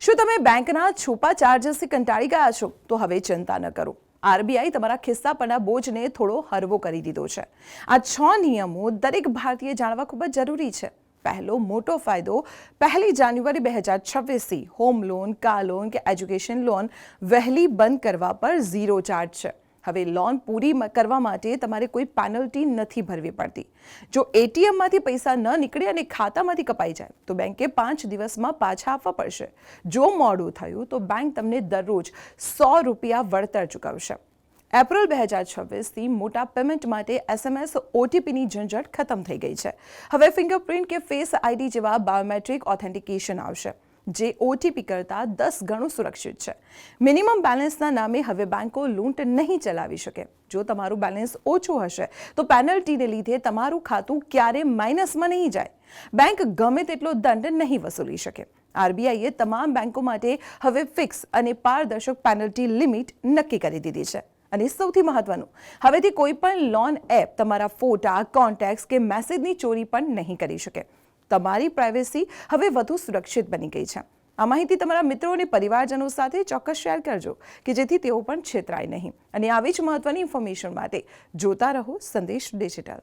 શું તમે બેંકના છુપા ચાર્જસથી કંટાળી ગયા છો? તો હવે ચિંતા ન કરો. આરબીઆઈ તમારા ખિસ્સા પરના બોજને થોડો હળવો કરી દીધો છે. આ 6 નિયમો દરેક ભારતીય જાણવા ખૂબ જ જરૂરી છે. પહેલો મોટો ફાયદો, 1 જાન્યુઆરી 2026થી હોમ લોન, કાર લોન કે એજ્યુકેશન લોન વહેલી બંધ કરવા પર 0 ચાર્જ છે. હવે લોન પૂરી કરવા માટે તમારે કોઈ પેનલ્ટી નથી ભરવી પડતી. જો એટીએમમાંથી પૈસા ન નીકળે અને ખાતામાંથી કપાઈ જાય તો બેંકે 5 દિવસમાં પાછા આપવા પડશે. જો મોડું થયું તો બેંક તમને દરરોજ ₹100 વળતર ચૂકવશે. એપ્રિલ 2026થી મોટા પેમેન્ટ માટે SMS OTPની ઝંઝટ ખતમ થઈ ગઈ છે. હવે ફિંગરપ્રિન્ટ કે ફેસ આઈડી જેવા બાયોમેટ્રિક ઓથેન્ટિકેશન આવશે, જે OTP કરતાં 10 ગણું સુરક્ષિત છે. મિનિમમ બેલેન્સના નામે હવે બેંકો લૂંટ નહીં ચલાવી શકે. જો તમારું બેલેન્સ ઓછું હશે તો પેનલ્ટીને લીધે તમારું ખાતું ક્યારે માઇનસમાં નહીં જાય. બેંક ગમે તેટલો દંડ નહીં વસૂલી શકે. આરબીઆઈએ તમામ બેંકો માટે હવે ફિક્સ અને પારદર્શક પેનલ્ટી લિમિટ નક્કી કરી દીધી છે. અને સૌથી મહત્વનું, હવેથી કોઈ પણ લોન એપ તમારા ફોટા, કોન્ટેક્ટ્સ કે મેસેજની ચોરી પણ નહીં કરી શકે. તમારી પ્રાઇવેસી હવે વધુ સુરક્ષિત બની ગઈ છે. આ માહિતી તમારા મિત્રો અને પરિવારજનો સાથે ચોક્કસ શેર કરજો કે જેથી તેઓ પણ છેતરાય નહીં. અને આવી જ મહત્વની ઇન્ફોર્મેશન માટે જોતા રહો સંદેશ ડિજિટલ.